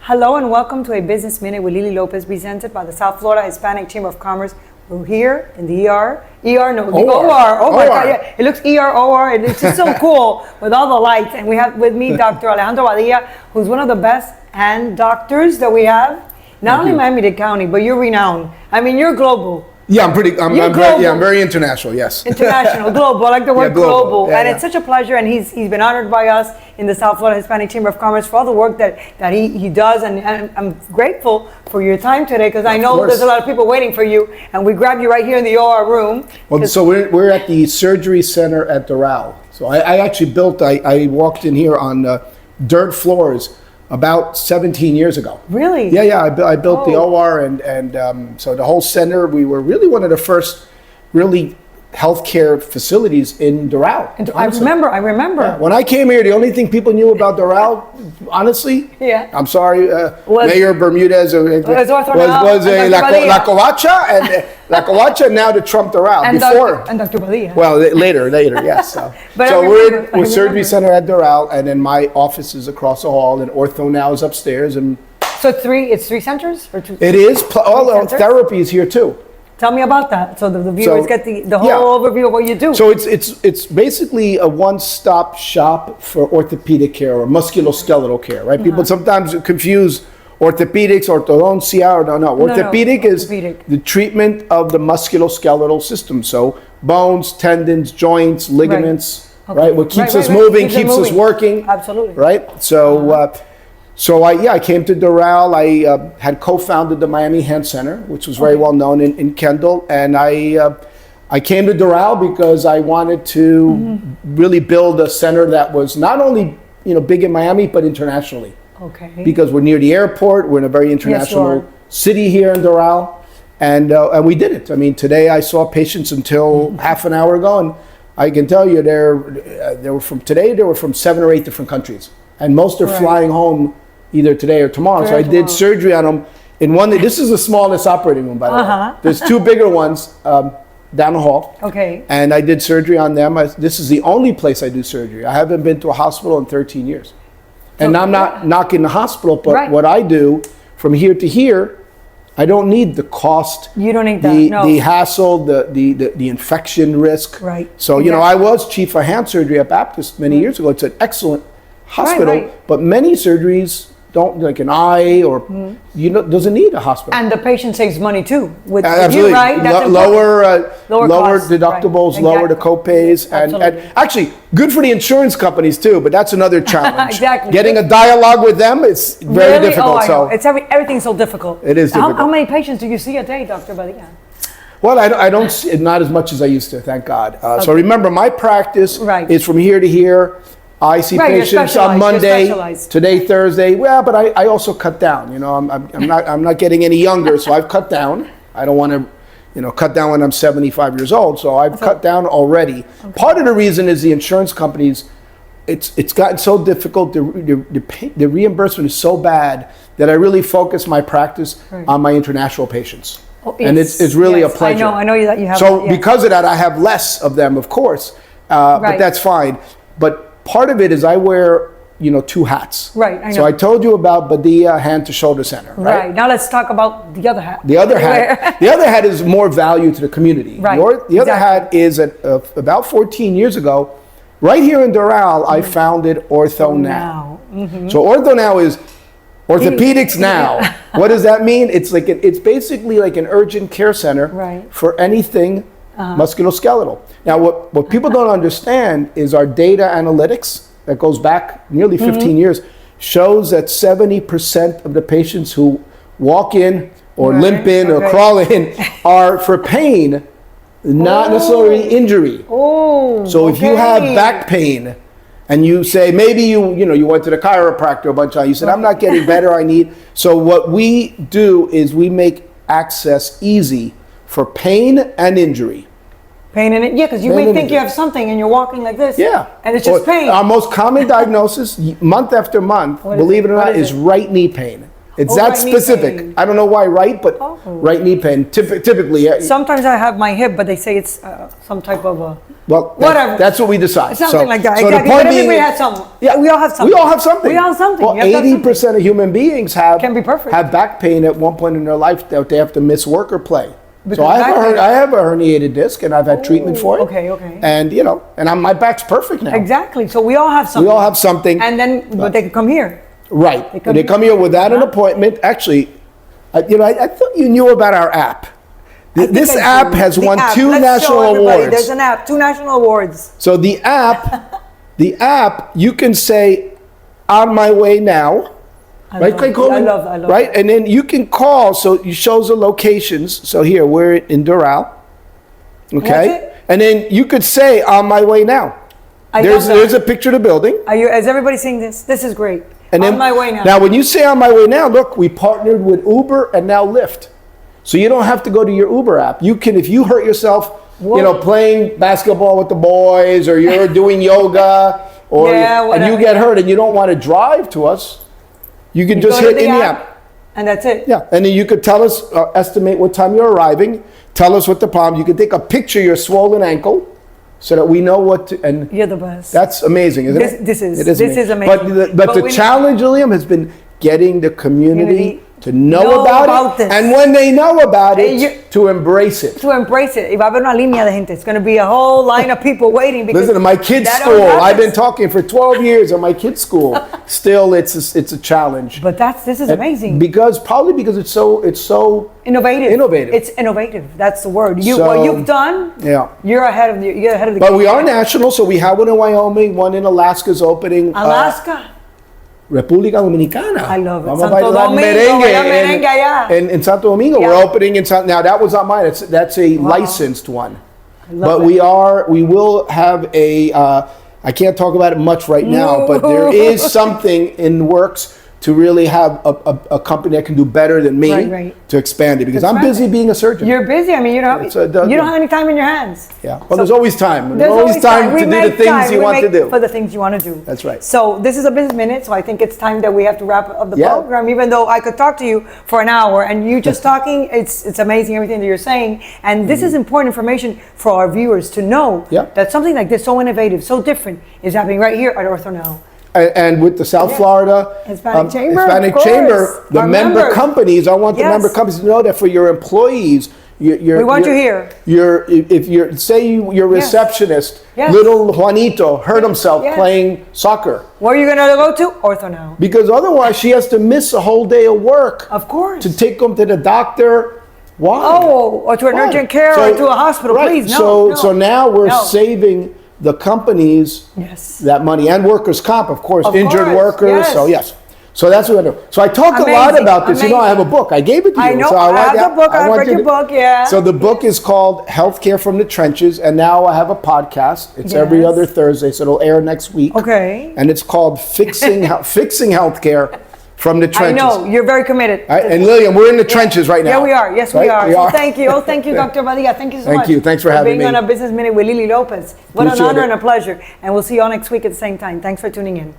Hello and welcome to a Business Minute with Lily Lopez, presented by the South Florida Hispanic Chamber of Commerce. We're here in the OR. Oh my God, yeah. It looks ER, and it's just so cool with all the lights. And we have with me Dr. Alejandro Badia, who's one of the best hand doctors that we have. Not only Miami-Dade County, but you're renowned. I mean, you're global. Yeah, I'm very international, yes. International, global, I like the word global. Yeah, and it's such a pleasure, and he's been honored by us in the South Florida Hispanic Chamber of Commerce for all the work that he does, and I'm grateful for your time today, because I know there's a lot of people waiting for you, and we grabbed you right here in the OR room. Well, so we're at the surgery center at Doral. So I actually I walked in here on dirt floors about 17 years ago. Really? Yeah. I built the OR, and so the whole center. We were really one of the first really healthcare facilities in Doral. I remember. Yeah. When I came here, the only thing people knew about Doral, honestly, I'm sorry, Mayor Bermudez was La Covacha, and La Covacha, now the Trump Doral. And Dr. Badia. Well, later, yes. So we're surgery center at Doral, and then my office is across the hall, and OrthoNOW is upstairs. And so it's three centers? Or two? It is. All therapy is here too. Tell me about that, so the viewers get the whole overview of what you do. So it's basically a one-stop shop for orthopedic care or musculoskeletal care, right? People sometimes confuse orthopedics, orthodoncia, or no. Orthopedic is the treatment of the musculoskeletal system. So bones, tendons, joints, ligaments, right? What keeps us moving, keeps us working. Absolutely. Right? So. So I came to Doral. I had co-founded the Miami Hand Center, which was very well known in Kendall, and I came to Doral because I wanted to really build a center that was not only big in Miami but internationally. Okay. Because we're near the airport, we're in a very international city here in Doral, and we did it. I mean, today I saw patients until half an hour ago, and I can tell you they were from 7 or 8 different countries, and most are flying home either today or tomorrow. So I did surgery on them in one. This is the smallest operating room, by the way. There's 2 bigger ones down the hall. Okay. And I did surgery on them. This is the only place I do surgery. I haven't been to a hospital in 13 years. And I'm not knocking the hospital, but what I do from here to here, I don't need the cost. You don't need the hassle, the infection risk. Right. So I was chief of hand surgery at Baptist many years ago. It's an excellent hospital, but many surgeries don't, like an eye or doesn't need a hospital. And the patient saves money too with absolutely. You, right? That's lower deductibles, lower the co-pays, and actually good for the insurance companies too. But that's another challenge. Exactly. Getting a dialogue with them is very difficult. So it's everything's so difficult. It is difficult. How many patients do you see a day, Dr. Badia? Well, I don't see, not as much as I used to, thank God. So remember, my practice is from here to here. I see patients on Monday, today Thursday. Well, but I also cut down. I'm not getting any younger, so I've cut down. I don't want to, cut down when I'm 75 years old. So I've cut down already. Okay. Part of the reason is the insurance companies. It's gotten so difficult. The reimbursement is so bad that I really focus my practice on my international patients, and it's really a pleasure. I know that you have. So because of that, I have less of them, of course, but that's fine. But part of it is I wear, 2 hats. Right, I know. So I told you about Badia Hand to Shoulder Center, right? Right. Now let's talk about the other hat. The other hat is more value to the community. Right. The other hat is about 14 years ago, right here in Doral, I founded OrthoNOW. So OrthoNOW is orthopedics now. What does that mean? It's basically like an urgent care center for anything musculoskeletal. Now, what people don't understand is our data analytics that goes back nearly 15 years shows that 70% of the patients who walk in or limp in or crawl in are for pain, not necessarily injury. So if you have back pain and you say, maybe you went to the chiropractor a bunch of times, you said, I'm not getting better, I need. So what we do is we make access easy for pain and injury. Pain in it, because you may think you have something and you're walking like this, and it's just pain. Our most common diagnosis, month after month, believe it or not, is right knee pain. It's that specific. I don't know why but right knee pain, typically. Sometimes I have my hip, but they say it's some type of a Well, Whatever. that's what we decide. Something like that. So Exactly. the point But being, everybody has something. yeah, We all have something. We all have something. We all have something. Well, You have to have 80% of human beings Can be perfect. have back pain at one point in their life that they have to miss work or play. Because So I back pain- have a herniated disc, and I've had treatment for it. Okay. And my back's perfect now. Exactly. So we all have something. We all have something. And then, but they can come here. Right. come They come here without an Uh-huh. appointment. Actually, I thought you knew about our app. This I app do. has The won app. 2 Let's national show everybody. awards. There's an app, 2 national awards. So the app, you can say, "On my way now." Right? I love Right, and then you can call. So it shows the locations. So here we're in Doral. That's Okay, it? and then you could say, "On my way now." I love that. There's a picture of the building. Is everybody seeing this? This is great. And then, On my way now. Now, when you say "On my way now," look, we partnered with Uber and now Lyft. So you don't have to go to your Uber app. You can, if you hurt yourself, Whoa. playing basketball with the boys, or you're doing yoga, or Yeah, and whatever. you get hurt and you don't want to drive to us, you can You just go to hit in the app. and that's it. Yeah, and then you could tell us, estimate what time you're arriving. Tell us what the problem. You can take a picture of your swollen ankle, so that we know what to. And You're the best. that's amazing, isn't it? This is- It this is amazing. But But the we- challenge, William, has been getting the community to know know about about it, this. and when they know about it, you- to embrace it. To embrace it. Y va a haber una línea de gente. It's going to be a whole line of people waiting. Because Listen, at my kids' that school, always I've been happens. talking for 12 years at my kids' school. Still, it's a challenge. But this is amazing. Probably because it's so Innovative. Innovative. It's innovative. That's the word. So- What you've done, yeah. you're ahead of the But game. we are national, so we have one in Wyoming, one in Alaska's opening. Alaska. República Dominicana. I love it. Vamos Santo a bailar Domingo, merengue bailar merengue allá. in Santo Domingo. Yeah. We're opening in now that was not mine. That's a Wow. licensed one. love But it. we will have a I can't talk about it much right now, but there is something in the works to really have a company that can do better than me Right. to expand it, because I'm Expand busy it. being a surgeon. You're busy. I mean, you don't It's a- have, you don't have any time in your hands. Yeah. Well, So- there's always time. There's There's always time We to do the make things time. you We want to make do. For the things you want to do. That's right. So this is a business minute. So I think it's time that we have to wrap up the Yeah. program. Even though I could talk to you for an hour and you just talking, it's amazing everything that you're saying. And this is important information for our viewers to know Mm-hmm. Yeah. that something like this, so innovative, so different, is happening right here at OrthoNOW. And with the South Florida Hispanic Chamber, Hispanic of course. Chamber, the Our member members. companies, I want the Yes. member companies to know that for your employees, We want you here. If you're, say you're a Yes. receptionist, Yes. little Juanito hurt himself Yes. playing soccer, Where are you going to go to? OrthoNOW. because otherwise she has to miss a whole day of work Of course. to take them to the doctor. Why? Oh, or to an Why? urgent care or to a hospital. Right. Please, no. So no. so now we're No. saving the companies Yes. that money, and workers' comp, of course, Of injured course, workers. yes. So yes. So that's what I do. So I talk a lot Amazing, about this. You know, I have a amazing. book. I gave it to you. I know. So I want have that- the book. I've want read you your to- book, yeah. So the book is called Healthcare from the Trenches, and now I have a podcast. It's every Yes. other Thursday, so it'll air next week. Okay. And it's called Fixing Healthcare from the I Trenches. know. You're very committed. All right, and Lillian, we're in the trenches right now. Yeah, we are. Yes, we Right? are. We So are. thank you. Oh, thank you, Dr. Badia. Thank you so Thank much. you. Thanks for having being me. on a Business Minute with Lily Lopez. What an Appreciate honor it. and a pleasure. And we'll see you all next week at the same time. Thanks for tuning in.